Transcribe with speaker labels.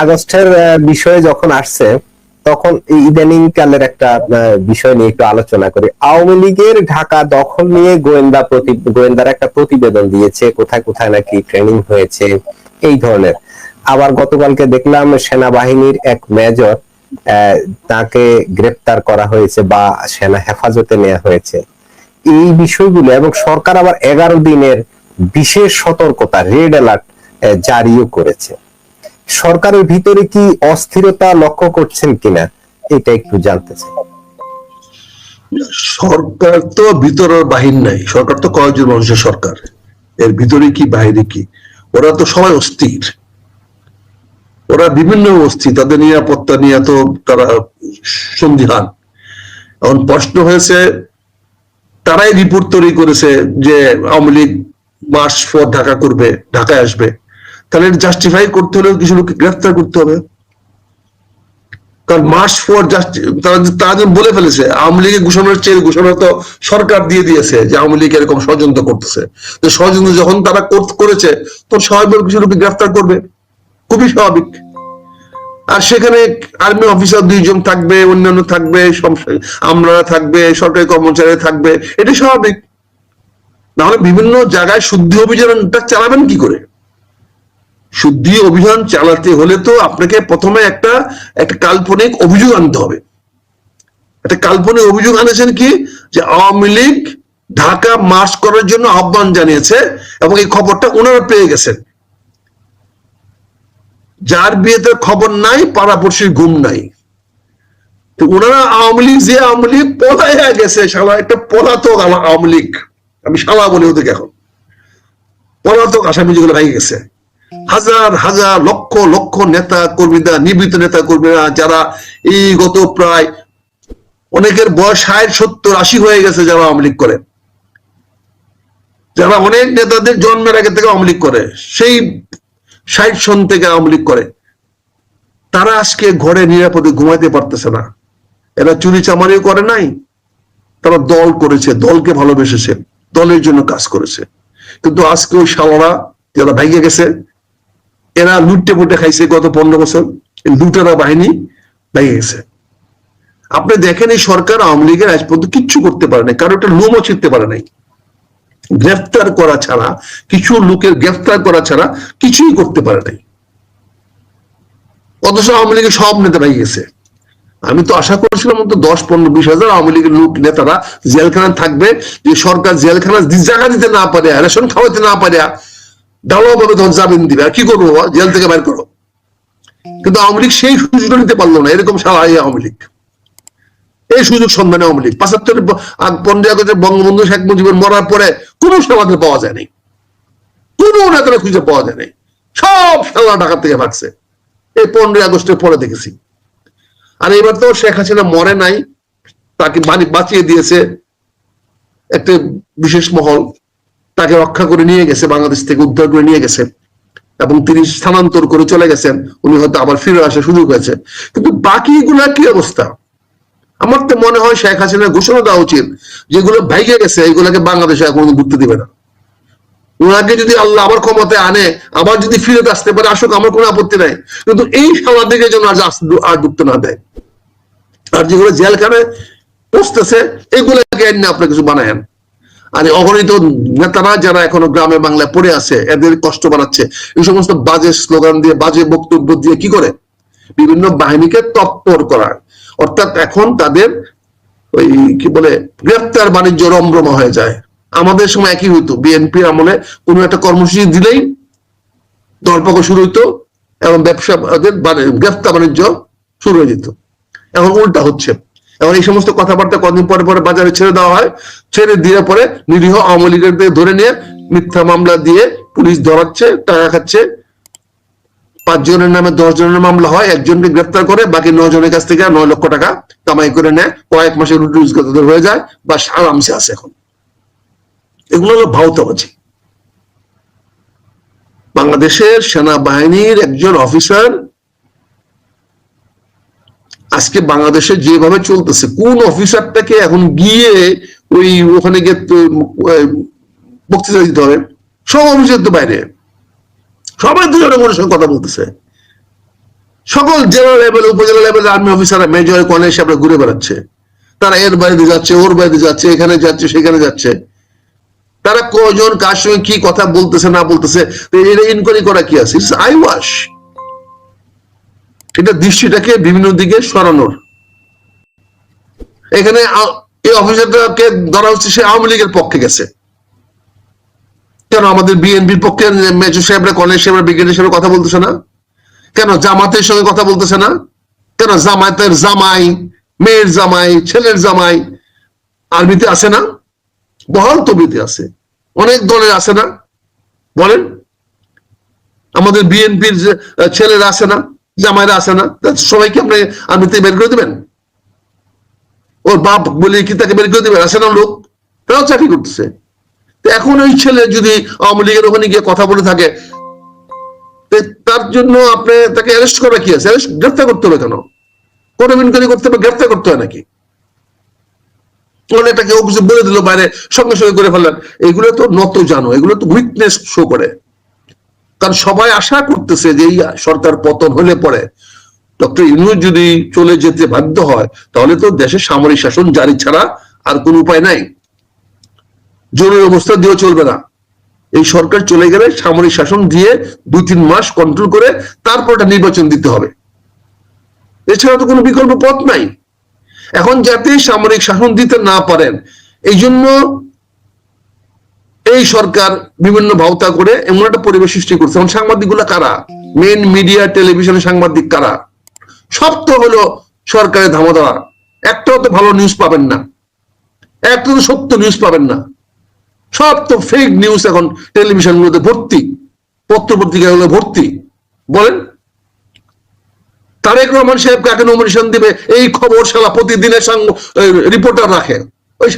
Speaker 1: আগস্টের বিষয়ে যখন আসছে তখন এই ইদানিং কালের একটা বিষয় নিয়ে একটু আলোচনা করি। আওয়ামী লীগের ঢাকা দখল নিয়ে গোয়েন্দারা একটা প্রতিবেদন দিয়েছে, কোথায় কোথায় নাকি ট্রেনিং হয়েছে এই ধরনের। আবার গতকালকে দেখলাম সেনাবাহিনীর এক মেজর তাকে গ্রেপ্তার করা হয়েছে বা সেনা হেফাজতে নেওয়া হয়েছে। এই বিষয়গুলো এবং সরকার আবার 11 দিনের বিশেষ সতর্কতা রেড অ্যালার্ট জারিও করেছে। সরকারের ভিতরে কি অস্থিরতা লক্ষ্য করছেন কিনা এটা একটু জানতে চাই।
Speaker 2: সরকার তো ভিতরের বাহির নাই, সরকার তো কয়েকজন মানুষের সরকার, এর ভিতরে কি বাইরে কি, ওরা তো সবাই অস্থির, ওরা বিভিন্ন অস্থির, তাদের নিরাপত্তা নিয়ে তো তারা সন্দিহান। এখন প্রশ্ন হয়েছে, তারাই রিপোর্ট তৈরি করেছে যে আওয়ামী লীগ মার্চ পর ঢাকা করবে, ঢাকায় আসবে, তাহলে জাস্টিফাই করতে হলে কিছু লোককে গ্রেফতার করতে হবে। কারণ মার্চ পর তারা বলে ফেলেছে আওয়ামী লীগের ঘোষণার চেয়ে ঘোষণা তো সরকার দিয়ে দিয়েছে যে আওয়ামী লীগ এরকম ষড়যন্ত্র করতেছে। ষড়যন্ত্র যখন তারা করেছে তখন স্বাভাবিক কিছু লোককে গ্রেফতার করবে, খুবই স্বাভাবিক। আর সেখানে আর্মি অফিসার 2 জন থাকবে, অন্যান্য থাকবে, আমরা থাকবে, সরকারি কর্মচারী থাকবে, এটা স্বাভাবিক। নাহলে বিভিন্ন জায়গায় শুদ্ধি অভিযানটা চালাবেন কি করে? শুদ্ধি অভিযান চালাতে হলে তো আপনাকে প্রথমে একটা কাল্পনিক অভিযোগ আনতে হবে। একটা কাল্পনিক অভিযোগ আনেছেন কি, যে আওয়ামী লীগ ঢাকা মার্চ করার জন্য আহ্বান জানিয়েছে এবং এই খবরটা ওনারা পেয়ে গেছেন। যার বিয়েতে খবর নাই পাড়াপড়শির ঘুম নাই। তো ওনারা আওয়ামী লীগ যে আওয়ামী লীগ পলাইয়া গেছে, শালা একটা পলাতক আওয়ামী লীগ, আমি শালা বলি ওদেরকে, এখন পলাতক আসামি যেগুলো ভেঙে গেছে, হাজার হাজার লক্ষ লক্ষ নেতা কর্মীরা, নিবৃত্ত নেতা কর্মীরা, যারা এই গত প্রায় অনেকের বয়স 60, 70, 80 হয়ে গেছে, যারা আওয়ামী লীগ করে, যারা অনেক নেতাদের জন্মের আগে থেকে আওয়ামী লীগ করে, সেই 60 সন থেকে আওয়ামী লীগ করে, তারা আজকে ঘরে নিরাপদে ঘুমাইতে পারতেছে না। এরা চুরি চামারিও করে নাই, তারা দল করেছে, দলকে ভালোবেসেছে, দলের জন্য কাজ করেছে। কিন্তু আজকে ওই শালারা যারা ভেঙে গেছে, এরা লুটে পুটে খাইছে গত 15 বছর, লুটেরা বাহিনী ভেঙে গেছে। আপনি দেখেন এই সরকার আওয়ামী লীগের আজ পর্যন্ত কিচ্ছু করতে পারে নাই, কারো একটা লোমও ছিঁড়তে পারে নাই। গ্রেফতার করা ছাড়া, কিছু লোকের গ্রেফতার করা ছাড়া কিছুই করতে পারে নাই। অথচ আওয়ামী লীগের সব নেতা ভেঙে গেছে। আমি তো আশা করেছিলাম অন্তত 10, 15, 20 হাজার আওয়ামী লীগের লোক নেতারা জেলখানা থাকবে, যে সরকার জেলখানা জায়গা দিতে না পারে, রেশন খাওয়াতে না পারে, ঢালাওভাবে তখন জামিন দিবে। আর কি করবো, জেল থেকে বের করো। কিন্তু আওয়ামী লীগ সেই সুযোগটা নিতে পারলো না। এরকম সারা আওয়ামী লীগ, এই সুযোগ সন্ধানে আওয়ামী লীগ 75 15 আগস্টে বঙ্গবন্ধু শেখ মুজিবের মরার পরে কোনো সমাধান পাওয়া যায় নাই, কোনো নেতারা খুঁজে পাওয়া যায় নাই, সব সালা ঢাকা থেকে ভাগছে। এই 15 আগস্টের পরে দেখেছি। আর এবার তো শেখ হাসিনা মরে নাই, তাকে বাঁচিয়ে দিয়েছে একটা বিশেষ মহল, তাকে রক্ষা করে নিয়ে গেছে, বাংলাদেশ থেকে উদ্ধার করে নিয়ে গেছে এবং তিনি স্থানান্তর করে চলে গেছেন। উনি হয়তো আবার ফিরে আসার সুযোগ হয়েছে। কিন্তু বাকিগুলা কি অবস্থা? আমার তো মনে হয় শেখ হাসিনার ঘোষণা দেওয়া উচিত, যেগুলো ভাইগে গেছে এগুলোকে বাংলাদেশে এখন ঘুরতে দিবে না। ওনাকে যদি আল্লাহ আবার ক্ষমতায় আনে, আবার যদি ফিরে আসতে পারে, আসুক, আমার কোনো আপত্তি নাই। কিন্তু এই সালা দিকে যেন আর ঢুকতে না দেয়। আর যেগুলো জেলখানায় পৌঁছতেছে এগুলোকে এনে আপনি কিছু বানায়েন। আর অগণিত নেতারা যারা এখনো গ্রামে বাংলায় পড়ে আছে, এদের কষ্ট বাড়াচ্ছে এই সমস্ত বাজে স্লোগান দিয়ে, বাজে বক্তব্য দিয়ে, কি করে বিভিন্ন বাহিনীকে তৎপর করার। অর্থাৎ এখন তাদের ওই কি বলে গ্রেফতার বাণিজ্য রমরমা হয়ে যায়। আমাদের সময় একই হইতো, বিএনপির আমলে কোনো একটা কর্মসূচি দিলেই দরপক্ষ শুরু হইতো এবং ব্যবসা গ্রেফতার বাণিজ্য শুরু হয়ে যেত। এখন উল্টা হচ্ছে। এখন এই সমস্ত কথাবার্তা কদিন পরে পরে বাজারে ছেড়ে দেওয়া হয়, ছেড়ে দিয়ে পরে নিরীহ আওয়ামী লীগের ধরে নিয়ে মিথ্যা মামলা দিয়ে পুলিশ ধরাচ্ছে, টাকা খাচ্ছে। 5 জনের নামে 10 জনের মামলা হয়, একজনকে গ্রেফতার করে, বাকি 9 জনের কাছ থেকে 9 লক্ষ টাকা কামাই করে নেয়, কয়েক মাসের রোজগার হয়ে যায় বা আরামসে আছে। এখন এগুলো হলো ভাওতাবাজি। বাংলাদেশের সেনাবাহিনীর একজন অফিসার আজকে বাংলাদেশে যেভাবে চলতেছে, কোন অফিসারটাকে এখন গিয়ে ওখানে গিয়ে বক্তৃতা দিতে হবে? সব অফিসার তো বাইরে, সবাই তো জনগণের সঙ্গে কথা বলতেছে। সকল জেলা লেভেল উপজেলা লেভেল আর্মি অফিসাররা মেজর কর্নেল হিসাবে ঘুরে বেড়াচ্ছে, তারা এর বাড়িতে যাচ্ছে, ওর বাড়িতে যাচ্ছে, এখানে যাচ্ছে, সেখানে যাচ্ছে, তারা কজন কার সঙ্গে কি কথা বলতেছে না বলতেছে এটা ইনকোয়ারি করা কি আছে? I wash. এটা দৃষ্টিটাকে বিভিন্ন দিকে সরানোর। এখানে এই অফিসারটাকে ধরা হচ্ছে সে আওয়ামী লীগের পক্ষে গেছে, কেন আমাদের বিএনপির পক্ষে মেজর সাহেবরা কর্নেল সাহেবরা ব্রিগেডিয়ার সাহেব কথা বলতেছে না? কেন জামাতের সঙ্গে কথা বলতেছে না? কেন জামাতের জামাই, মেয়ের জামাই, ছেলের জামাই আর্মিতে আছে না? বহাল তবিতে আছে, অনেক দলের আছে না? বলেন, আমাদের বিএনপির ছেলেরা আছে না, জামাইরা আছে না? সবাইকে আপনি আর্মিতে বের করে দিবেন? ওর বাপ বলে কি তাকে বের করে দিবেন? আছে না লোক, তারাও চাকরি করতেছে। এখন ওই ছেলে যদি আওয়ামী লীগের ওখানে গিয়ে কথা বলে থাকে, তার জন্য আপনি তাকে অ্যারেস্ট করা কি আছে? গ্রেফতার করতে হবে কেন? কোন ইনকোয়ারি করতে হবে, গ্রেফতার করতে হয় নাকি? এটাকে ও কিছু বলে দিল বাইরে, সঙ্গে সঙ্গে করে ফেললেন। এগুলো তো নত জানো, এগুলো তো উইকনেস শো করে। কারণ সবাই আশা করতেছে যে এই সরকার পতন হলে পরে ডক্টর ইউনূস যদি চলে যেতে বাধ্য হয়, তাহলে তো দেশে সামরিক শাসন জারি ছাড়া আর কোন উপায় নাই। জরুরি অবস্থা দিয়েও চলবে না। এই সরকার চলে গেলে সামরিক শাসন দিয়ে 2-3 মাস কন্ট্রোল করে তারপর একটা নির্বাচন দিতে হবে, এছাড়া তো কোনো বিকল্প পথ নাই। এখন যাতে সামরিক শাসন দিতে না পারেন, এই জন্য এই সরকার বিভিন্ন ভাওতা করে এমন একটা পরিবেশ সৃষ্টি করছে। এখন সাংবাদিক গুলা কারা? মেইন মিডিয়া টেলিভিশনের সাংবাদিক কারা? সব তো হলো সরকারের ধামাধারা। একটাও তো ভালো নিউজ পাবেন না, একটা তো সত্য নিউজ পাবেন না, সব তো ফেক নিউজ। এখন টেলিভিশন গুলোতে ভর্তি, পত্র পত্রিকাগুলো ভর্তি। বলেন, তারেক রহমান সাহেব কাকে নমিনেশন দিবে এই খবর শালা প্রতিদিনের রিপোর্টার রাখে, ওই